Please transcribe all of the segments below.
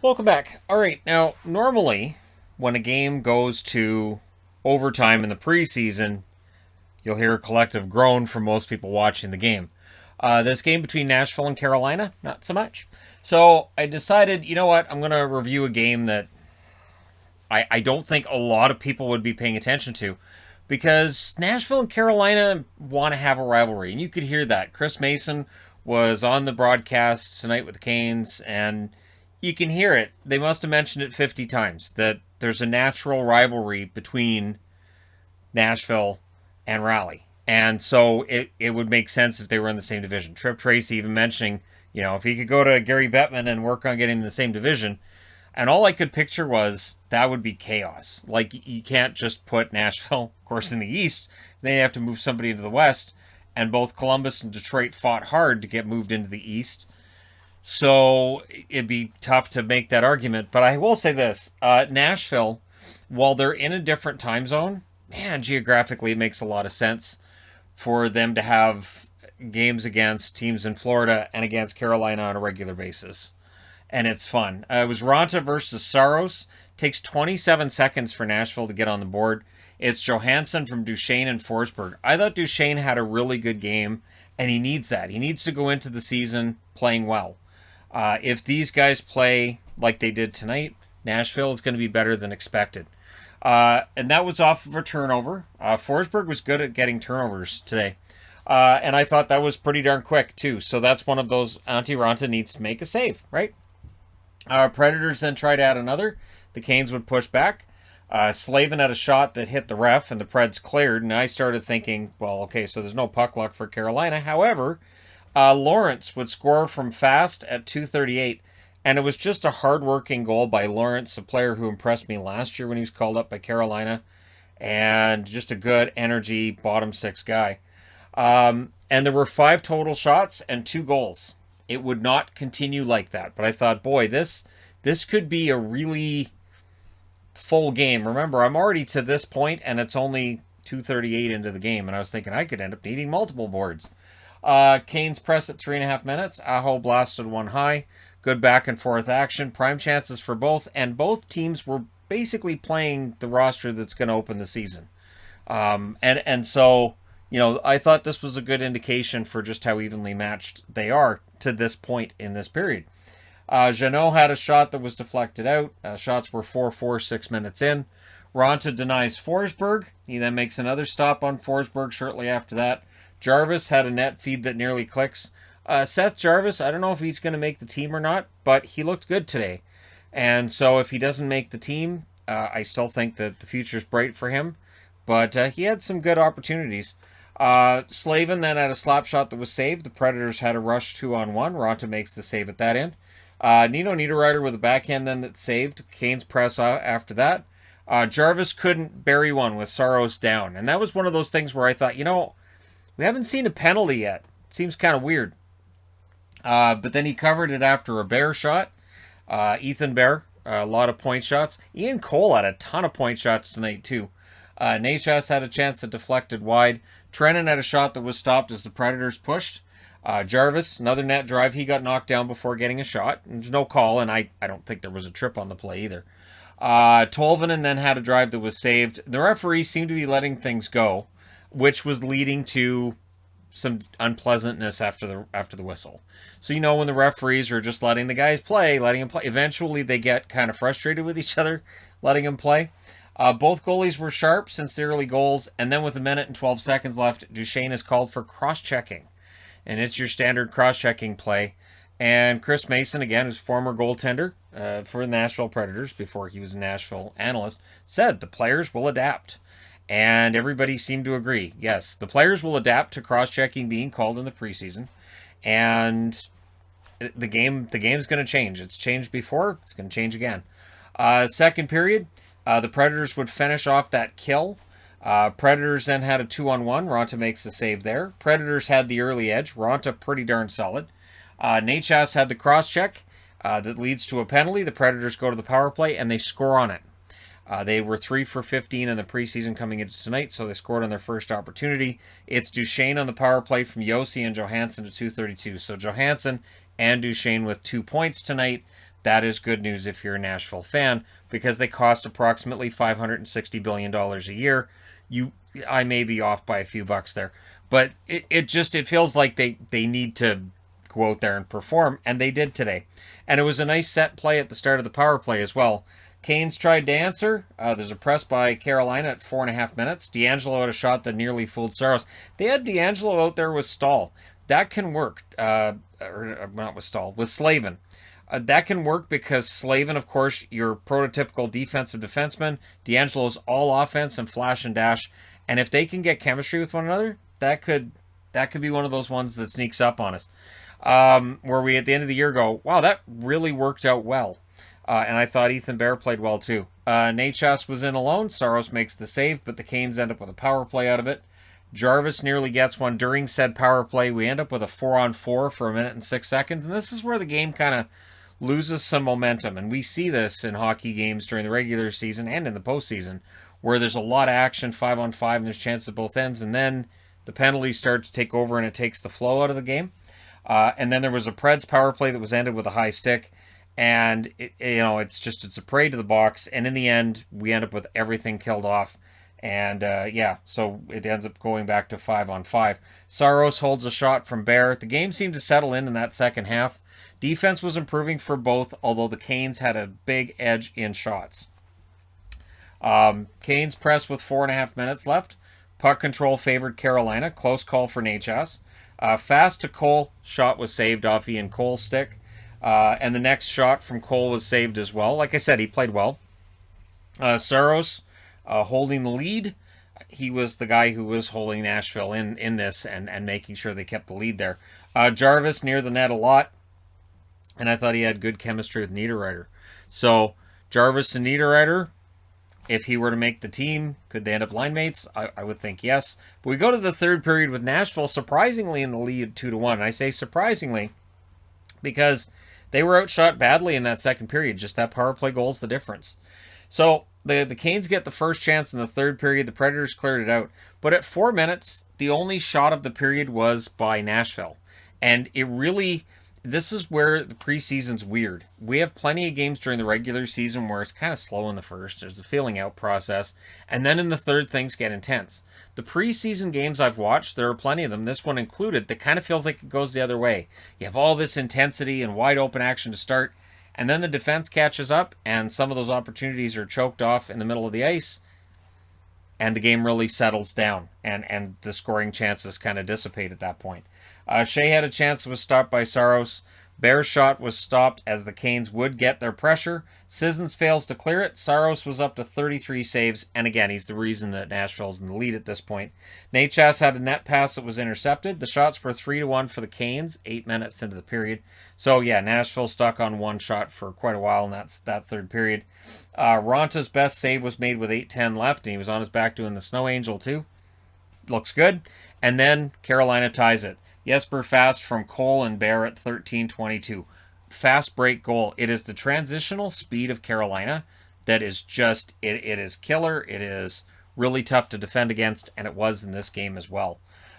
Welcome back. All right, now normally when a game goes to overtime in the preseason, you'll hear a collective groan from most people watching the game. This game between Nashville and Carolina, not so much. So I decided, you know what, I'm going to review a game that I don't think a lot of people would be paying attention to because Nashville and Carolina want to have a rivalry. And you could hear that. Chris Mason was on the broadcast tonight with the Canes, and you can hear it. They must have mentioned it 50 times that there's a natural rivalry between Nashville and Raleigh. And so it would make sense if they were in the same division. Trip Tracy even mentioning, if he could go to Gary Bettman and work on getting in the same division. And all I could picture was that would be chaos. Like, you can't just put Nashville, of course, in the East. Then you have to move somebody into the West. And both Columbus and Detroit fought hard to get moved into the East. So it'd be tough to make that argument. But I will say this. Nashville, while they're in a different time zone, man, geographically it makes a lot of sense for them to have games against teams in Florida and against Carolina on a regular basis. And it's fun. It was Ronta versus Saros. Takes 27 seconds for Nashville to get on the board. It's Johansson from Duchesne and Forsberg. I thought Duchesne had a really good game, and he needs that. He needs to go into the season playing well. If these guys play like they did tonight, Nashville is going to be better than expected. And that was off of a turnover. Forsberg was good at getting turnovers today. And I thought that was pretty darn quick, too. So that's one of those Antti Ranta needs to make a save, right? Predators then tried to add another. The Canes would push back. Slavin had a shot that hit the ref, and the Preds cleared. And I started thinking, well, okay, so there's no puck luck for Carolina. However, Lawrence would score from fast at 2:38, and it was just a hard-working goal by Lawrence, a player who impressed me last year when he was called up by Carolina, and just a good energy bottom six guy. And there were 5 total shots and 2 goals. It would not continue like that, but I thought, boy, this could be a really full game. Remember, I'm already to this point, and it's only 2:38 into the game, and I was thinking I could end up needing multiple boards. Canes press at 3.5 minutes. Aho blasted one high. Good back and forth action. Prime chances for both, and both teams were basically playing the roster that's going to open the season. And so, I thought this was a good indication for just how evenly matched they are to this point in this period. Jeannot had a shot that was deflected out. Shots were 4-4, 6 minutes in. Ronta denies Forsberg. He then makes another stop on Forsberg shortly after that. Jarvis had a net feed that nearly clicks. Seth Jarvis, I don't know if he's going to make the team or not, but he looked good today. And so if he doesn't make the team, I still think that the future's bright for him. But he had some good opportunities. Slavin then had a slap shot that was saved. The Predators had a rush 2-on-1. Ronta makes the save at that end. Nino Niederreiter with a backhand then that's saved. Canes press after that. Jarvis couldn't bury one with Saros down. And that was one of those things where I thought, we haven't seen a penalty yet. It seems kind of weird. But then he covered it after a Bear shot. Ethan Bear, a lot of point shots. Ian Cole had a ton of point shots tonight, too. Nashas had a chance that deflected wide. Trennan had a shot that was stopped as the Predators pushed. Jarvis, another net drive. He got knocked down before getting a shot. There's no call, and I don't think there was a trip on the play either. Tolvanen then had a drive that was saved. The referee seemed to be letting things go, which was leading to some unpleasantness after the whistle. So, when the referees are just letting the guys play, eventually they get kind of frustrated with each other, letting them play. Both goalies were sharp since the early goals, and then with 1 minute and 12 seconds left, Duchesne is called for cross-checking. And it's your standard cross-checking play. And Chris Mason, again, who's former goaltender for the Nashville Predators before he was a Nashville analyst, said the players will adapt. And everybody seemed to agree. Yes, the players will adapt to cross-checking being called in the preseason. And the game's going to change. It's changed before. It's going to change again. Second period, the Predators would finish off that kill. Predators then had a 2-on-1. Ronta makes the save there. Predators had the early edge. Ronta pretty darn solid. Nachas had the cross-check that leads to a penalty. The Predators go to the power play, and they score on it. They were 3 for 15 in the preseason coming into tonight, so they scored on their first opportunity. It's Duchesne on the power play from Yossi and Johansson to 2:32. So Johansson and Duchesne with 2 points tonight. that is good news if you're a Nashville fan, because they cost approximately $560 billion a year. I may be off by a few bucks there, but it feels like they need to go out there and perform, and they did today. And it was a nice set play at the start of the power play as well. Canes tried to answer. There's a press by Carolina at 4.5 minutes. D'Angelo had a shot that nearly fooled Saros. They had D'Angelo out there with Stahl. That can work. Or not with Stahl, with Slavin. That can work because Slavin, of course, your prototypical defensive defenseman. D'Angelo's all offense and flash and dash. And if they can get chemistry with one another, that could be one of those ones that sneaks up on us. Where we at the end of the year go, wow, that really worked out well. And I thought Ethan Bear played well too. Necas was in alone. Saros makes the save, but the Canes end up with a power play out of it. Jarvis nearly gets one during said power play. We end up with a 4-on-4 for 1 minute and 6 seconds. And this is where the game kind of loses some momentum. And we see this in hockey games during the regular season and in the postseason, where there's a lot of action, 5-on-5, and there's chances at both ends. And then the penalties start to take over and it takes the flow out of the game. And then there was a Preds power play that was ended with a high stick. And it's a parade to the box, and in the end we end up with everything killed off, and so it ends up going back to 5-on-5. Saros holds a shot from Bear. The game seemed to settle in that second half. Defense was improving for both, although the Canes had a big edge in shots. Canes press with 4.5 minutes left. Puck control favored Carolina. Close call for Necas. Fast to Cole. Shot was saved off Ian Cole's stick. And the next shot from Cole was saved as well. Like I said, he played well. Saros holding the lead. He was the guy who was holding Nashville in this and making sure they kept the lead there. Jarvis near the net a lot. And I thought he had good chemistry with Niederreiter. So Jarvis and Niederreiter, if he were to make the team, could they end up line mates? I would think yes. But we go to the third period with Nashville surprisingly in the lead 2-1. And I say surprisingly because they were outshot badly in that second period. Just that power play goal is the difference. So the Canes get the first chance in the third period. The Predators cleared it out. But at 4 minutes, the only shot of the period was by Nashville. And it really, this is where the preseason's weird. We have plenty of games during the regular season where it's kind of slow in the first. There's a feeling out process. And then in the third, things get intense. The preseason games I've watched, there are plenty of them, this one included, that kind of feels like it goes the other way. You have all this intensity and wide open action to start, and then the defense catches up, and some of those opportunities are choked off in the middle of the ice, and the game really settles down, and the scoring chances kind of dissipate at that point. Shea had a chance that was stopped by Saros. Bear's shot was stopped as the Canes would get their pressure. Sissons fails to clear it. Saros was up to 33 saves, and again, he's the reason that Nashville's in the lead at this point. Necas had a net pass that was intercepted. The shots were 3-1 for the Canes, 8 minutes into the period. So yeah, Nashville stuck on one shot for quite a while, and that's that third period. Ronta's best save was made with 8:10 left, and he was on his back doing the Snow Angel too. Looks good. And then Carolina ties it. Jesper Fast from Cole and Bear at 13:22. Fast break goal. It is the transitional speed of Carolina that is just, it is killer. It is really tough to defend against, and it was in this game as well.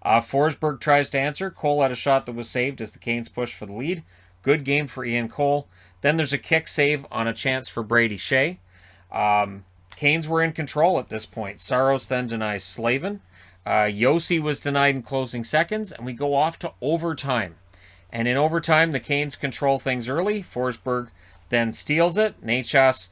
Forsberg tries to answer. Cole had a shot that was saved as the Canes push for the lead. Good game for Ian Cole. Then there's a kick save on a chance for Brady Shea. Canes were in control at this point. Saros then denies Slavin. Yossi was denied in closing seconds, and we go off to overtime. And in overtime, the Canes control things early. Forsberg then steals it. Necas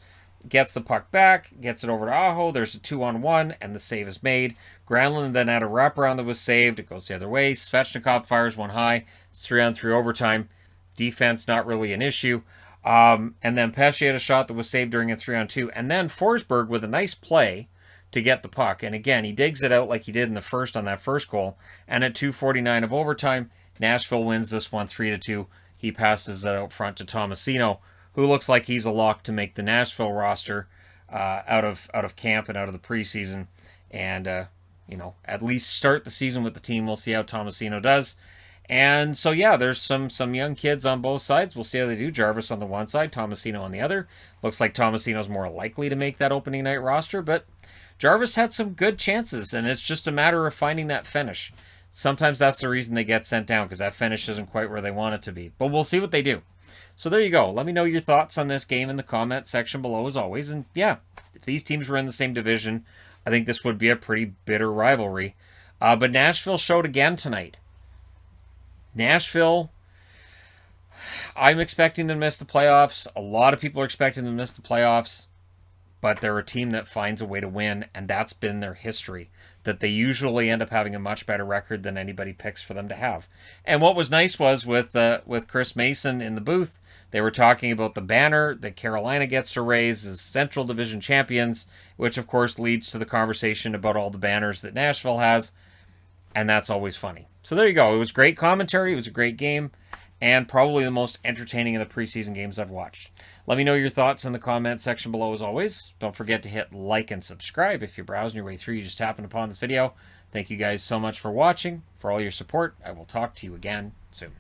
gets the puck back, gets it over to Aho. There's a 2-on-1, and the save is made. Granlund then had a wraparound that was saved. It goes the other way. Svechnikov fires one high. It's 3-on-3 overtime. Defense not really an issue. And then Pesce had a shot that was saved during a 3-on-2. And then Forsberg with a nice play to get the puck. And again, he digs it out like he did in the first on that first goal. And at 2:49 of overtime, Nashville wins this one 3-2. He passes it out front to Tomasino, who looks like he's a lock to make the Nashville roster out of camp and out of the preseason. And, at least start the season with the team. We'll see how Tomasino does. And so, yeah, there's some young kids on both sides. We'll see how they do. Jarvis on the one side, Tomasino on the other. Looks like Tomasino's more likely to make that opening night roster, but Jarvis had some good chances, and it's just a matter of finding that finish. Sometimes that's the reason they get sent down, because that finish isn't quite where they want it to be. But we'll see what they do. So there you go. Let me know your thoughts on this game in the comment section below as always. And yeah, if these teams were in the same division, I think this would be a pretty bitter rivalry. But Nashville showed again tonight. Nashville, I'm expecting them to miss the playoffs. A lot of people are expecting them to miss the playoffs. But they're a team that finds a way to win, and that's been their history. That they usually end up having a much better record than anybody picks for them to have. And what was nice was with Chris Mason in the booth, they were talking about the banner that Carolina gets to raise as Central Division champions, which of course leads to the conversation about all the banners that Nashville has, and that's always funny. So there you go. It was great commentary. It was a great game, and probably the most entertaining of the preseason games I've watched. Let me know your thoughts in the comment section below as always. Don't forget to hit like and subscribe if you're browsing your way through. You just happened upon this video. Thank you guys so much for watching, for all your support. I will talk to you again soon.